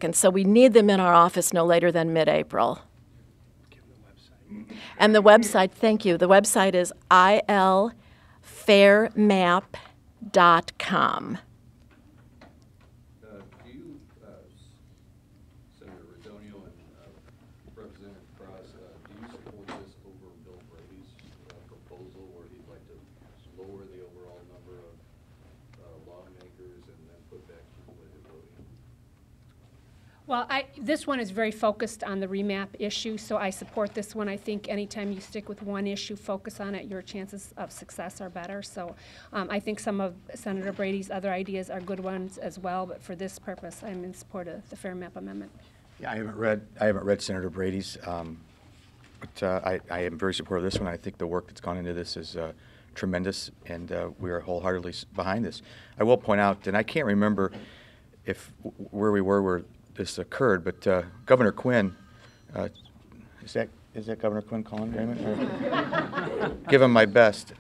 And so we need them in our office no later than mid-April. And the website, thank you, the website is ilfairmap.com. Do you, Senator Radonio and Representative Cross, do you support this over Bill Brady's proposal where he'd like to lower the overall number of lawmakers and then put back cumulative voting? Well, this one is very focused on the remap issue, so I support this one. I think anytime you stick with one issue, focus on it, your chances of success are better. So I think some of Senator Brady's other ideas are good ones as well, but for this purpose, I'm in support of the Fair Map Amendment. Yeah, I haven't read Senator Brady's, but I am very supportive of this one. I think the work that's gone into this is tremendous, and we are wholeheartedly behind this. I will point out, and I can't remember where we were where this occurred, but Governor Quinn, is that Governor Quinn calling, Raymond? Give him my best.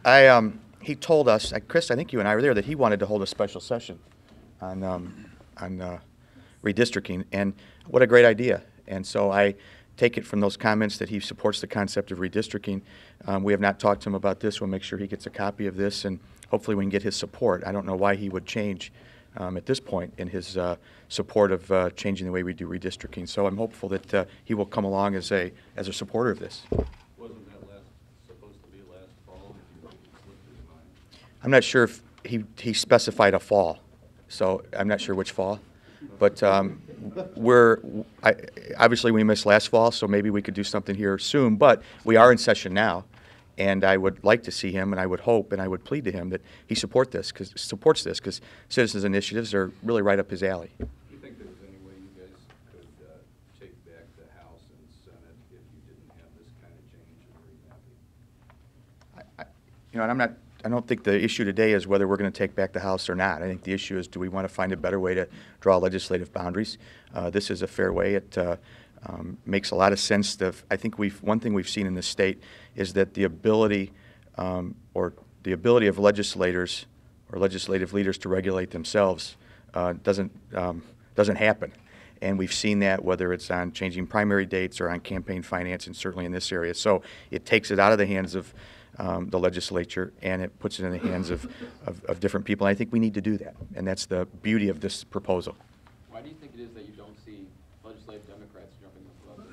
He told us, Chris, I think you and I were there, that he wanted to hold a special session on redistricting, and what a great idea. And so I take it from those comments that he supports the concept of redistricting. We have not talked to him about this. We'll make sure he gets a copy of this, and hopefully we can get his support. I don't know why he would change at this point in his support of changing the way we do redistricting. So I'm hopeful that he will come along as a supporter of this. Wasn't that supposed to be last fall? If you slipped his mind? I'm not sure if he specified a fall, so I'm not sure which fall. But obviously we missed last fall, so maybe we could do something here soon. But we are in session now. And I would like to see him, and I would hope, and I would plead to him that he supports this because citizens' initiatives are really right up his alley. Do you think there was any way you guys could take back the House and Senate if you didn't have this kind of change in remapping? I don't think the issue today is whether we're going to take back the House or not. I think the issue is, do we want to find a better way to draw legislative boundaries? This is a fair way. It makes a lot of sense. I think one thing we've seen in this state is that the ability of legislators or legislative leaders to regulate themselves doesn't happen. And we've seen that whether it's on changing primary dates or on campaign finance, and certainly in this area. So it takes it out of the hands of the legislature, and it puts it in the hands of different people. And I think we need to do that, and that's the beauty of this proposal. Why do you think it is that you don't see legislative Democrats jumping this level?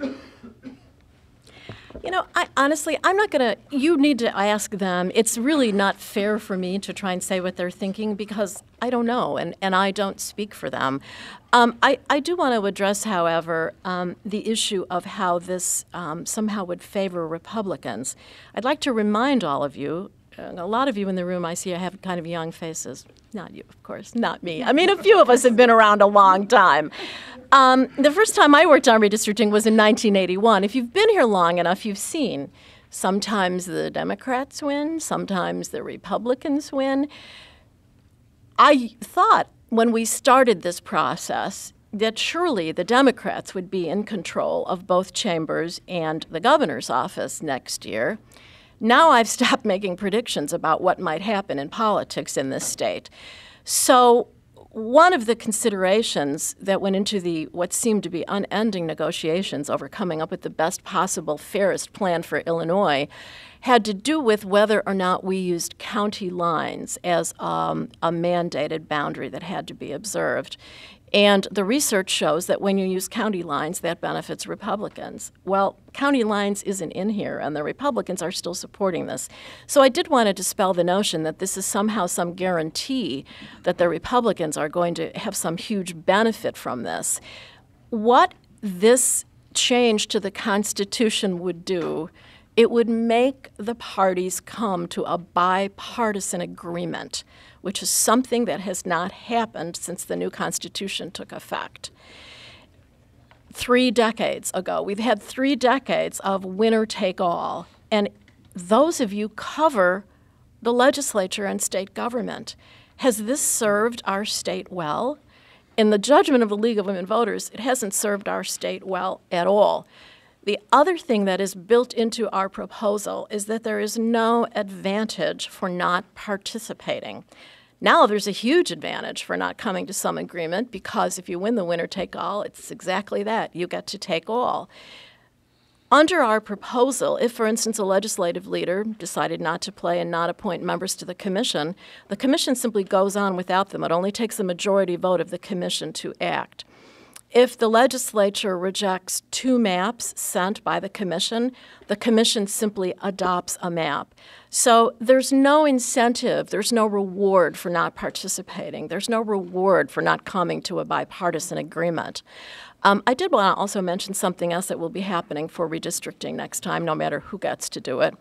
You know, I'm not going to, you need to ask them. It's really not fair for me to try and say what they're thinking because I don't know, and I don't speak for them. I do want to address, however, the issue of how this somehow would favor Republicans. I'd like to remind all of you, a lot of you in the room, I see I have kind of young faces. Not you, of course, not me. I mean, a few of us have been around a long time. The first time I worked on redistricting was in 1981. If you've been here long enough, you've seen sometimes the Democrats win, sometimes the Republicans win. I thought when we started this process that surely the Democrats would be in control of both chambers and the governor's office next year. Now I've stopped making predictions about what might happen in politics in this state. So one of the considerations that went into what seemed to be unending negotiations over coming up with the best possible, fairest plan for Illinois had to do with whether or not we used county lines as a mandated boundary that had to be observed. And the research shows that when you use county lines, that benefits Republicans. Well, county lines isn't in here, and the Republicans are still supporting this. So I did want to dispel the notion that this is somehow some guarantee that the Republicans are going to have some huge benefit from this. What this change to the Constitution would do, it would make the parties come to a bipartisan agreement, which is something that has not happened since the new Constitution took effect. 3 decades ago, we've had 3 decades of winner take all. And those of you cover the legislature and state government. Has this served our state well? In the judgment of the League of Women Voters, it hasn't served our state well at all. The other thing that is built into our proposal is that there is no advantage for not participating. Now there's a huge advantage for not coming to some agreement, because if you win the winner take all, it's exactly that. You get to take all. Under our proposal, if, for instance, a legislative leader decided not to play and not appoint members to the commission simply goes on without them. It only takes a majority vote of the commission to act. If the legislature rejects 2 maps sent by the commission simply adopts a map. So there's no incentive, there's no reward for not participating. There's no reward for not coming to a bipartisan agreement. I did want to also mention something else that will be happening for redistricting next time, no matter who gets to do it.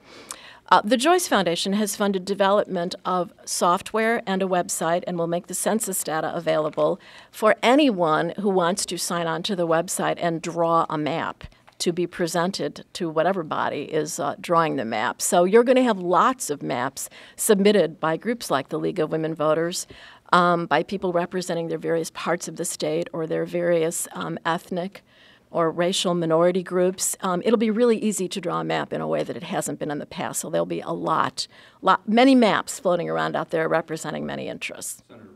The Joyce Foundation has funded development of software and a website, and will make the census data available for anyone who wants to sign on to the website and draw a map to be presented to whatever body is drawing the map. So you're going to have lots of maps submitted by groups like the League of Women Voters, by people representing their various parts of the state or their various ethnic or racial minority groups. It'll be really easy to draw a map in a way that it hasn't been in the past. So there'll be many maps floating around out there representing many interests. Senator